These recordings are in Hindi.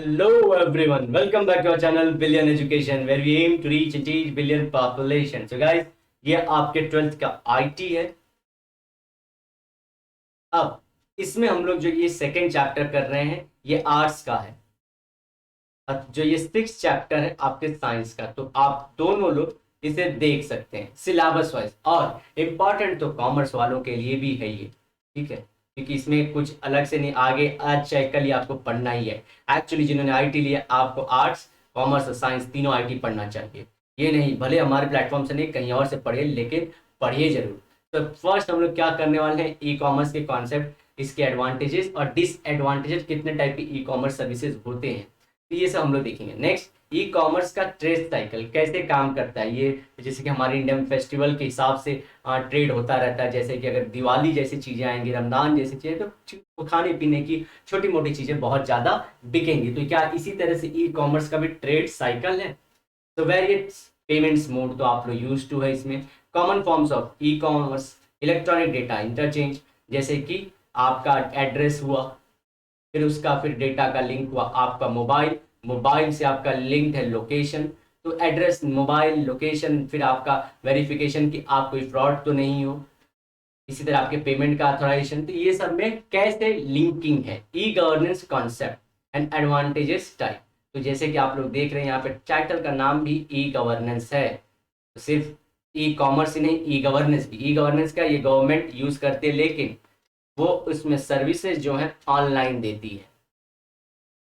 Hello everyone, welcome back to our channel Billion Education where we aim to reach and teach billion population. So guys, ये आपके 12th का IT है। अब इसमें हम लोग जो ये सेकंड चैप्टर कर रहे हैं ये आर्ट्स का है। अब जो ये 6th चैप्टर है आपके साइंस का, तो आप दोनों लोग इसे देख सकते हैं सिलेबस वाइज। और इम्पॉर्टेंट तो कॉमर्स वालों के लिए भी है ये, ठीक है, क्योंकि इसमें कुछ अलग से नहीं, आगे आज चाहे कल ही आपको पढ़ना ही है। एक्चुअली जिन्होंने आईटी लिया आपको आर्ट्स कॉमर्स और साइंस तीनों आईटी पढ़ना चाहिए। ये नहीं भले हमारे प्लेटफॉर्म से नहीं कहीं और से पढ़िए, लेकिन पढ़िए जरूर। तो फर्स्ट हम लोग क्या करने वाले हैं, ई कॉमर्स के कॉन्सेप्ट, इसके एडवांटेजेस और डिसएडवांटेजेस, कितने टाइप की ई कॉमर्स सर्विसेज होते हैं, तो ये सब हम लोग देखेंगे। नेक्स्ट, ई कॉमर्स का ट्रेड साइकिल कैसे काम करता है। ये जैसे कि हमारे इंडिया में फेस्टिवल के हिसाब से ट्रेड होता रहता है। जैसे कि अगर दिवाली जैसी चीजें आएंगी, रमजान जैसी चीजें, तो खाने पीने की छोटी मोटी चीजें बहुत ज्यादा बिकेंगी। तो क्या इसी तरह से ई कॉमर्स का भी ट्रेड साइकिल है। तो वेरियस पेमेंट्स मोड तो आप लोग यूज टू है इसमें। Common forms of e commerce, electronic data interchange, जैसे कि आपका एड्रेस हुआ, फिर उसका फिर डेटा का लिंक हुआ आपका मोबाइल, मोबाइल से आपका लिंक है लोकेशन, तो एड्रेस, मोबाइल, लोकेशन, फिर आपका वेरिफिकेशन कि आप कोई फ्रॉड तो नहीं हो। इसी तरह आपके पेमेंट का अथोराइजेशन। तो ये सब में कैसे लिंकिंग है, e governance concept and advantages type. तो जैसे कि आप लोग देख रहे हैं यहाँ पे टाइटल का नाम भी ई गवर्नेंस है। तो सिर्फ ई कॉमर्स ही नहीं, ई गवर्नेंस भी। ई गवर्नेंस का ये गवर्नमेंट यूज करती है, लेकिन वो उसमें सर्विसेज जो है ऑनलाइन देती है।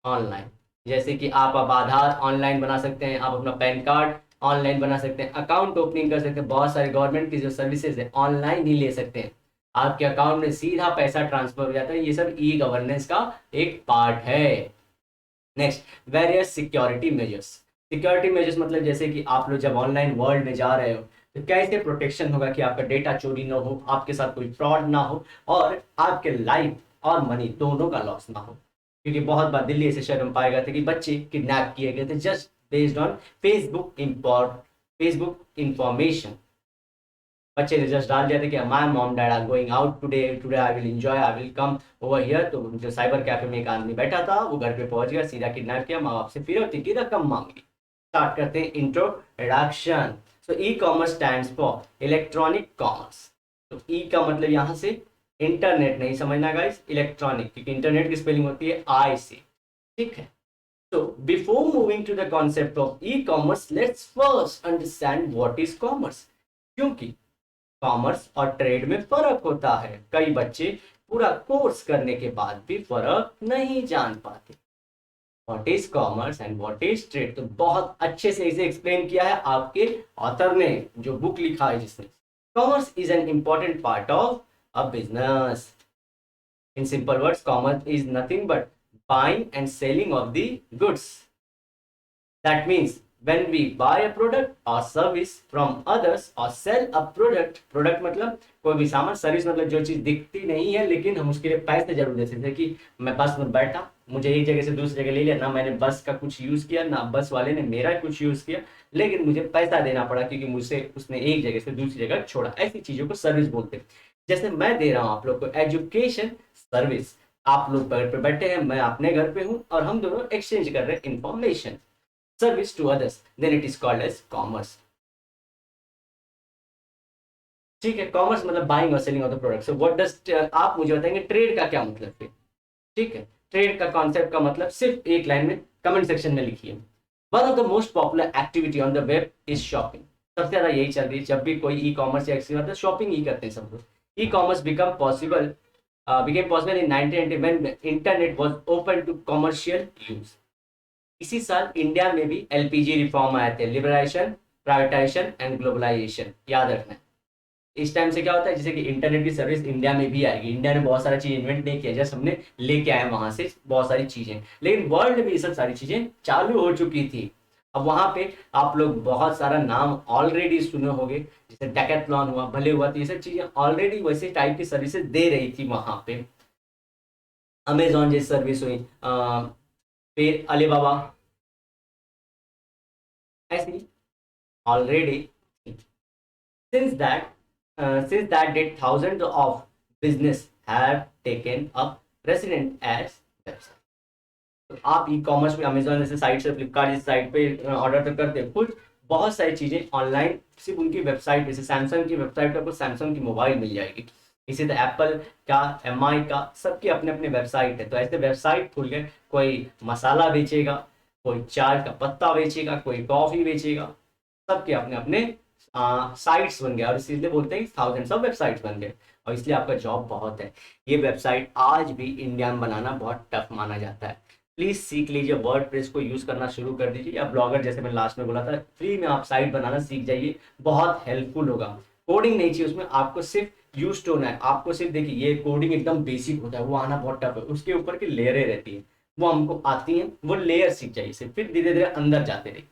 ऑनलाइन जैसे कि आप अब आधार ऑनलाइन बना सकते हैं, आप अपना पैन कार्ड ऑनलाइन बना सकते हैं, अकाउंट ओपनिंग कर सकते हैं। बहुत सारे गवर्नमेंट की जो सर्विसेज है ऑनलाइन ही ले सकते हैं, आपके अकाउंट में सीधा पैसा ट्रांसफर हो जाता है। ये सब ई गवर्नेंस का एक पार्ट है। Next, various security measures. Security measures मतलब जैसे कि आप लोग जब ऑनलाइन वर्ल्ड में जा रहे हो तो कैसे प्रोटेक्शन होगा कि आपका डेटा चोरी ना हो, आपके साथ कोई फ्रॉड ना हो, और आपके लाइफ और मनी दोनों का लॉस ना हो। क्योंकि बहुत बार दिल्ली ऐसे शहर में पाए गए थे कि बच्चे किडनैप किए गए थे just based on Facebook information. बच्चे ने जस्ट डाल दिया था कि my mom dad are going out today, I will enjoy, I will come over here. तो जो साइबर कैफे में एक आदमी बैठा था वो घर पे पहुंच गया, सीधा किडनैप किया, माँ बाप से फिरौती की रकम मांगी। स्टार्ट करते हैं introduction. So e commerce stands for electronic commerce. तो ई का मतलब यहाँ से इंटरनेट नहीं समझना गाइस, इलेक्ट्रॉनिक, क्योंकि इंटरनेट की स्पेलिंग होती है आई से, ठीक है। So before moving to the concept of e-commerce, let's first understand what is commerce. क्योंकि कॉमर्स और ट्रेड में फर्क होता है। कई बच्चे पूरा कोर्स करने के बाद भी फर्क नहीं जान पाते। What is commerce and what is trade, तो बहुत अच्छे से इसे एक्सप्लेन किया है आपके ऑथर ने, जो बुक लिखा है जिसने। Commerce is an important part of a business. In simple words, commerce is nothing but buying and selling of the goods. That means when we buy a product or service from others or sell a product मतलब कोई भी सामान, सर्विस मतलब जो चीज दिखती नहीं है लेकिन हम उसके लिए पैसे जरूर देते हैं। कि मैं बस में बैठा, मुझे एक जगह से दूसरी जगह ले लिया, ना मैंने बस का कुछ यूज किया ना बस वाले ने मेरा कुछ यूज किया, लेकिन मुझे पैसा देना पड़ा क्योंकि मुझसे उसने एक जगह से दूसरी जगह छोड़ा। ऐसी चीजों को सर्विस बोलते हैं। जैसे मैं दे रहा हूँ आप लोग को एजुकेशन सर्विस, आप लोग घर पे बैठे हैं, मैं अपने घर पे हूं, और हम दोनों एक्सचेंज कर रहे हैं information, service to others, then it is called as commerce. ठीक है, कॉमर्स मतलब बाइंग और selling of the product. So what does, आप मुझे बताएंगे ट्रेड का क्या मतलब फिर। ठीक है, ट्रेड का कॉन्सेप्ट का मतलब सिर्फ एक लाइन में कमेंट सेक्शन में लिखिए। One of the most popular activity on the web is shopping. सबसे ज्यादा यही चल रही है, जब भी कोई ई कॉमर्स या एक्सचेंज होता है शॉपिंग ही करते हैं सब लोग। E commerce became possible in 1990 when internet was open to commercial use. इसी साल इंडिया में भी एलपीजी रिफॉर्म आए थे, लिबरलाइजेशन, प्राइवेटाइजेशन एंड ग्लोबलाइजेशन। याद रखना, इस टाइम से क्या होता है, जैसे कि इंटरनेट की सर्विस इंडिया में भी आएगी। इंडिया ने बहुत सारी चीज इन्वेंट नहीं किया, जैसे हमने लेके आए वहां से बहुत सारी चीजें, लेकिन वर्ल्ड में ये सब सारी चीजें चालू हो चुकी थी। अब वहां पे आप लोग बहुत सारा नाम ऑलरेडी सुने होंगे, जैसे डेकेथलॉन हुआ, भले हुआ, तो ये सब चीजें ऑलरेडी वैसे टाइप की सर्विसेज दे रही थी वहां पे। अमेजॉन जैसी सर्विस हुई, फिर अलीबाबा, ऐसी already. since that since that date thousands of business have taken up resident as website. तो आप ई कॉमर्स पे अमेजोन जैसे साइट से, फ्लिपकार्ट जैसे साइट पे ऑर्डर तो करते हैं कुछ, बहुत सारी चीजें ऑनलाइन सिर्फ उनकी वेबसाइट, जैसे सैमसंग की वेबसाइट पर आपको सैमसंग की मोबाइल मिल जाएगी। इसी तरह एप्पल का, एमआई का, सबकी अपने अपने वेबसाइट है। तो ऐसे वेबसाइट खुल गए, कोई मसाला बेचेगा, कोई चाय का पत्ता बेचेगा, कोई कॉफी बेचेगा, सबके अपने अपने साइट्स बन गए, और इसीलिए बोलते हैं थाउजेंड्स ऑफ वेबसाइट्स बन गए, और इसलिए आपका जॉब बहुत है। ये वेबसाइट आज भी इंडिया में बनाना बहुत टफ माना जाता है। प्लीज सीख लीजिए, वर्डप्रेस को यूज करना शुरू कर दीजिए, या ब्लॉगर जैसे मैंने लास्ट में बोला था, फ्री में आप साइट बनाना सीख जाइए, बहुत हेल्पफुल होगा। कोडिंग नहीं चाहिए उसमें, आपको सिर्फ यूज टू होना है। आपको सिर्फ देखिए, ये कोडिंग एकदम बेसिक होता है, वो आना बहुत टफ है, उसके ऊपर की लेयरें रहती है, वो हमको आती हैं, वो लेयर सीख जाइए सिर्फ, फिर धीरे धीरे अंदर जाते रहिए।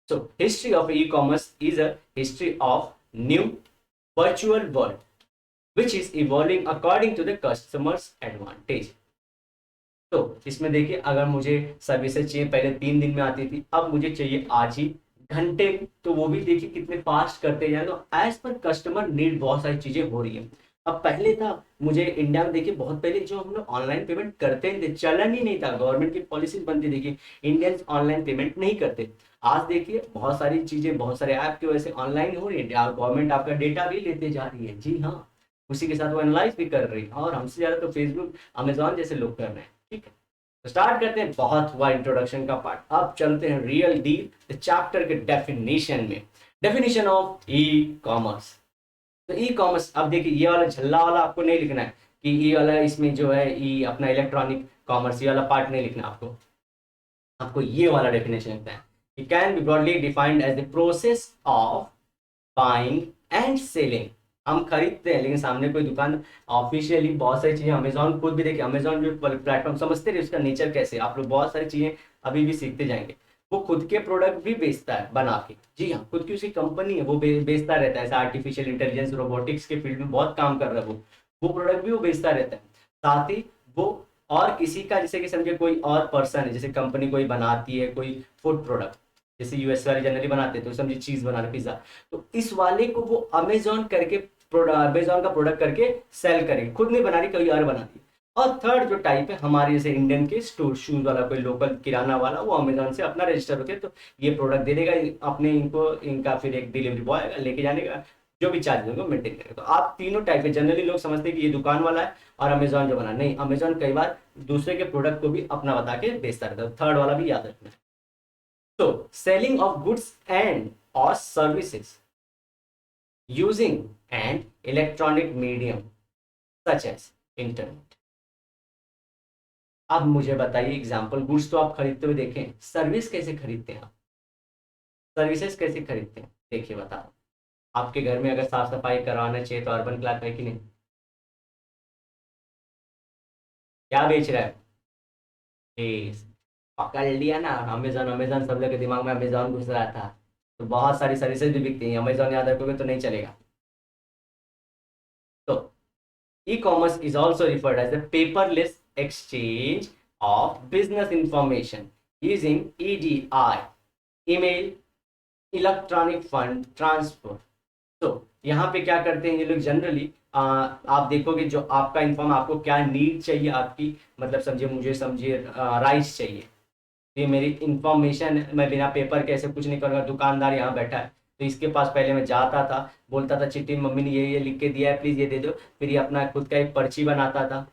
So, history of e-commerce is a history of new virtual world, which is evolving according to the customer's advantage. तो इसमें देखिए, अगर मुझे सर्विसेज चाहिए, पहले 3 दिन में आती थी, अब मुझे चाहिए आज ही, घंटे में, तो वो भी देखिए कितने फास्ट करते जाए। तो एज पर कस्टमर नीड बहुत सारी चीजें हो रही है। अब पहले था, मुझे इंडिया में देखिए बहुत पहले जो हम लोग ऑनलाइन पेमेंट करते थे, चलन ही नहीं था, गवर्नमेंट की पॉलिसीज बनती, देखिए इंडियंस ऑनलाइन पेमेंट नहीं करते। आज देखिए बहुत सारी चीजें, बहुत सारे ऐप की वजह से ऑनलाइन हो रही है, गवर्नमेंट आपका डेटा भी लेते जा रही है, जी हाँ, उसी के साथ वो एनालाइज भी कर रही है, और हमसे ज्यादा तो फेसबुक, अमेजोन जैसे लोग कर रहे हैं। ठीक है, तो स्टार्ट करते हैं, बहुत हुआ इंट्रोडक्शन का पार्ट, अब चलते हैं रियल डील द चैप्टर के डेफिनेशन में। Definition of e commerce. तो ई कॉमर्स, अब देखिए ये वाला झल्ला वाला आपको नहीं लिखना है कि ई वाला, इसमें जो है ई अपना इलेक्ट्रॉनिक कॉमर्स, ये वाला पार्ट नहीं लिखना आपको, आपको ये वाला डेफिनेशन लिखना है। It can be broadly defined as the process of buying and selling. हम खरीदते हैं, लेकिन सामने कोई दुकान, ऑफिशियली बहुत सारी चीजें, अमेजोन खुद भी देखिए, अमेजोन जो प्लेटफॉर्म समझते रहे उसका नेचर कैसे, आप लोग बहुत सारी चीजें अभी भी सीखते जाएंगे। वो खुद के प्रोडक्ट भी बेचता है बना के, जी हाँ, खुद की उसकी कंपनी है, वो बेचता रहता है, ऐसा आर्टिफिशियल इंटेलिजेंस, रोबोटिक्स के फील्ड में बहुत काम कर रहा है वो प्रोडक्ट भी वो बेचता रहता है। साथ ही वो और किसी का, जैसे कि समझे कोई और पर्सन है, जैसे कंपनी कोई बनाती है कोई फूड प्रोडक्ट, जैसे यूएस वाले जनरली बनाते हैं, तो समझिए चीज बनाना, पिज्जा, तो इस वाले को वो अमेजोन करके, अमेजोन का प्रोडक्ट करके सेल करेगी, खुद नहीं बना रही, कोई और बना दी। और थर्ड जो टाइप है हमारे जैसे इंडियन के स्टोर, शूज वाला, कोई लोकल किराना वाला, वो अमेजोन से अपना रजिस्टर होकर तो ये प्रोडक्ट दे देगा अपने इनको, इनका फिर एक डिलीवरी बॉय आएगा लेके जाने का, जो भी चार्ज होगा मेंटेन करेगा। तो आप तीनों टाइप है, जनरली लोग समझते हैं कि ये दुकान वाला है और अमेजोन जो बना, नहीं, अमेजोन कई बार दूसरे के प्रोडक्ट को भी अपना बता के बेचता रहता है, थर्ड वाला भी याद रखना है। तो सेलिंग ऑफ गुड्स एंड और services using an electronic medium such as internet। अब मुझे बताइए एग्जांपल, गुड्स तो आप खरीदते हुए देखें, सर्विस कैसे खरीदते हैं आप, सर्विसेज कैसे खरीदते हैं, देखिए बताओ। आपके घर में अगर साफ सफाई करवाना चाहिए तो अर्बन क्लॉथ है कि नहीं, क्या बेच रहा है, प्लीज, पकड़ लिया ना, अमेजोन, अमेजोन सब लोग के दिमाग में अमेजोन घुस रहा था। तो बहुत सारी सर्विसेज भी बिकती हैं, अमेजोन याद रखोगे तो नहीं चलेगा। तो e-commerce is also referred as the paperless exchange of business information using EDI, email, electronic fund transfer. तो यहाँ पे क्या करते हैं ये लोग जनरली, आप देखोगे जो आपका इन्फॉर्म, आपको क्या नीड चाहिए आपकी, मतलब समझिए, मुझे समझिए राइस चाहिए, ये मेरी इंफॉर्मेशन है, मैं बिना पेपर के ऐसे कुछ नहीं करूँगा, दुकानदार यहाँ बैठा है, तो इसके पास पहले मैं जाता था, बोलता था चिट्ठी मम्मी ने ये लिख के दिया है, प्लीज़ ये दे दो, फिर ये अपना खुद का एक पर्ची बनाता था,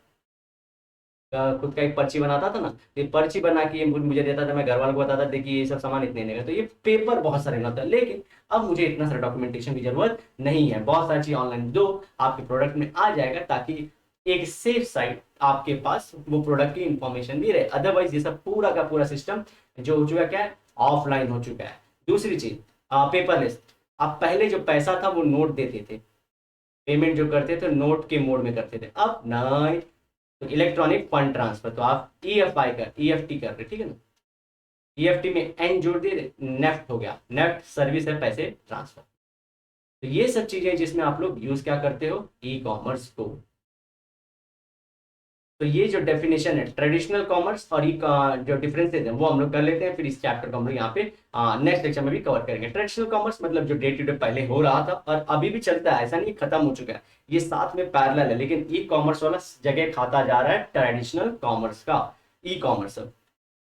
खुद का एक पर्ची बनाता था ना, तो ये पर्ची बना के ये मुझे देता था, मैं घर वालों को बताता, देखिए ये सब सामान इतने नहीं, तो ये पेपर बहुत सारे होता है। लेकिन अब मुझे इतना सारा डॉक्यूमेंटेशन की जरूरत नहीं है, बहुत सारी चीज ऑनलाइन दो आपके प्रोडक्ट में आ जाएगा, ताकि एक सेफ साइट आपके पास वो प्रोडक्ट की इंफॉर्मेशन भी रहे। अदरवाइज ये सब पूरा का पूरा सिस्टम जो हो चुका, क्या है, ऑफलाइन हो चुका है। दूसरी चीज, पेपरलेस। अब पहले जो पैसा था वो नोट देते थे, पेमेंट जो करते थे नोट के मोड में करते थे, अब नहीं, तो इलेक्ट्रॉनिक फंड ट्रांसफर, तो आप ईएफआई कर, ईएफटी कर रहे, ठीक है ना, ईएफटी में एन जोड़ दिए, नेफ्ट हो गया, नेफ्ट सर्विस है पैसे ट्रांसफर। तो ये सब चीजें जिसमें आप लोग यूज क्या करते हो, ई कॉमर्स को। तो ये जो डेफिनेशन है ट्रेडिशनल कॉमर्स और ई जो डिफरेंसेस है वो हम लोग कर लेते हैं, फिर इस चैप्टर को हम लोग यहाँ पे नेक्स्ट लेक्चर में भी कवर करेंगे। ट्रेडिशनल कॉमर्स मतलब जो डे टू डे पहले हो रहा था और अभी भी चलता है, ऐसा नहीं खत्म हो चुका है, ये साथ में पैरेलल है, लेकिन ई कॉमर्स वाला जगह खाता जा रहा है ट्रेडिशनल कॉमर्स का, ई कॉमर्स।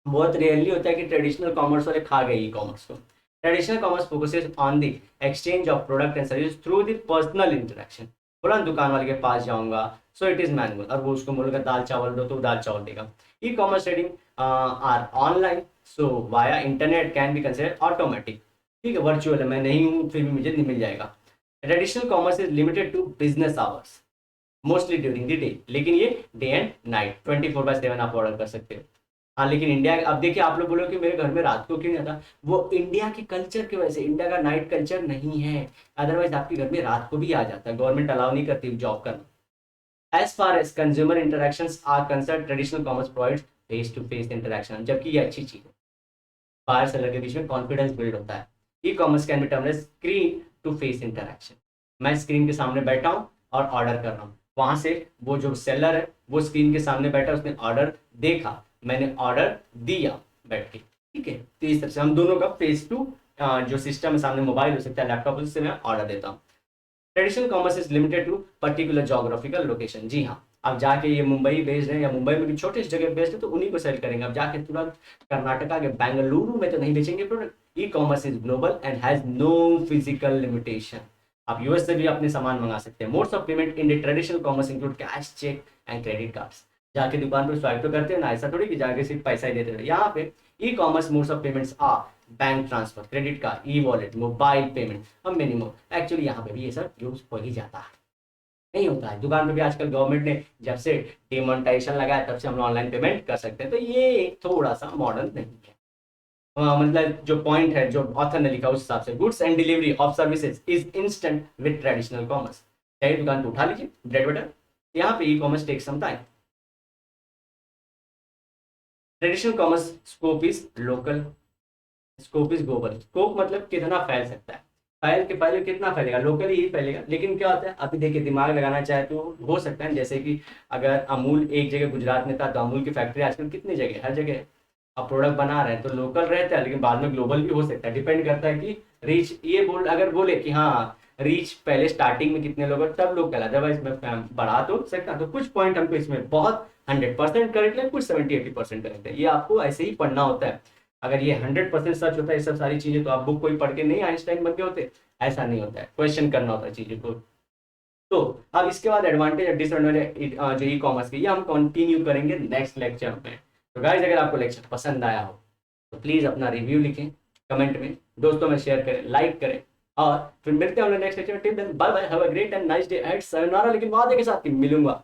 बहुत रेयरली होता है कि ट्रेडिशनल कॉमर्स वाले खा गए ई कॉमर्स को। Traditional commerce focuses on the exchange of product and service through the personal interaction. बोला ना दुकान वाले के पास जाऊंगा, सो इट इज मैनुअल, और वो उसको बोलेगा दाल चावल दो तो वो दाल चावल देगा। E commerce trading are online, so via internet can be consider automatic. ठीक है, वर्चुअल है, मैं नहीं हूँ फिर भी मुझे नहीं मिल जाएगा। Traditional commerce is limited to business hours, mostly during the day, लेकिन ये डे एंड नाइट 24/7 आप ऑर्डर कर सकते हो। हाँ लेकिन इंडिया, अब देखिए आप लोग बोलो कि मेरे घर में रात को क्यों नहीं आता, वो इंडिया के कल्चर की वजह से, इंडिया का नाइट कल्चर नहीं है, अदरवाइज आपके घर में रात को भी आ जाता है, गवर्नमेंट अलाउ नहीं करती जॉब करना। As far as consumer interactions are concern, traditional commerce provides face to face interaction, जबकि ये अच्छी चीज है, बायर सेलर के बीच में कॉन्फिडेंस बिल्ड होता है। E commerce can be termed as screen to face interaction, मैं स्क्रीन के सामने बैठा हूँ और ऑर्डर कर रहा हूँ, वहां से वो जो सेलर है वो स्क्रीन के सामने बैठा, उसने ऑर्डर देखा, मैंने ऑर्डर दिया बैठ के। ठीक है, तो इस तरह से हम दोनों का फेस टू जो सिस्टम है सामने, मोबाइल हो सकता है, लैपटॉप, उससे मैं ऑर्डर देता हूँ। Traditional commerce is limited to particular geographical location. जी हाँ, अब जाके ये मुंबई बेस्ड है या मुंबई में भी छोटे जगह बेस्ड है तो उन्हीं को सेल करेंगे, अब जाके तुरंत कर्नाटका के बेंगलुरु में तो नहीं बेचेंगे product. E commerce is global and has no physical limitation, आप यूएस से भी अपने सामान मंगा सकते हैं। Modes of payment in the traditional commerce include cash, cheque and credit cards. जाके दुकान पर स्वाइप तो करते हैं ना, ऐसा थोड़ी कि जाके सिर्फ पैसा ही देते रहे। यहाँ पे e commerce modes of payments are bank transfer, credit card, e wallet, mobile payment और मेनी मोर। एक्चुअली यहाँ पे भी ये सब यूज हो ही जाता है, नहीं होता है दुकान पे भी। आजकल गवर्नमेंट ने जब से डिमोनेटाइजेशन लगाया तब से हम ऑनलाइन पेमेंट कर सकते हैं, तो ये थोड़ा सा मॉडर्न नहीं है। मतलब जो पॉइंट है जो ऑथर ने लिखा उस हिसाब से, goods and delivery of services is instant with traditional commerce. चाहे दुकान पे उठा लीजिए ब्रेड बटर, यहाँ पे e commerce take some time. Traditional commerce scope is local, scope is global. Scope मतलब कितना फैल सकता है, फैल के पहले कितना फैलेगा, लोकली ही फैलेगा। लेकिन क्या होता है, अभी देखिए दिमाग लगाना चाहे तो हो सकता है, जैसे कि अगर अमूल एक जगह गुजरात में था तो अमूल की फैक्ट्री आजकल कितनी जगह, हर जगह है। अब प्रोडक्ट बना रहे हैं तो लोकल रहता है लेकिन बाद में ग्लोबल भी हो सकता है, डिपेंड करता है कि रीच, ये बोल अगर बोले कि हाँ रीच पहले स्टार्टिंग में कितने लोग तब लोकल, अदरवाइज मैं बढ़ा तो सकता। तो कुछ पॉइंट हमको इसमें बहुत 100% करेक्ट है, कुछ 70-80% करेक्ट है, ये आपको ऐसे ही पढ़ना होता है। अगर ये 100% सच होता है ये सब सारी चीजें तो आप बुक कोई पढ़ के नहीं आइंस्टाइन बन के होते, ऐसा नहीं होता है, क्वेश्चन करना होता है चीजों को। तो अब इसके बाद एडवांटेज और डिसएडवांटेज जो ई कॉमर्स की, ये हम कंटिन्यू करेंगे नेक्स्ट लेक्चर में। तो गाइस अगर आपको लेक्चर पसंद आया हो तो प्लीज अपना रिव्यू लिखें कमेंट में, दोस्तों में शेयर करें, लाइक करें, और फिर मिलते हैं नेक्स्ट लेक्चर में। Till then bye bye, have a great and nice day at sayonara, लेकिन वादे के साथ कि मिलूंगा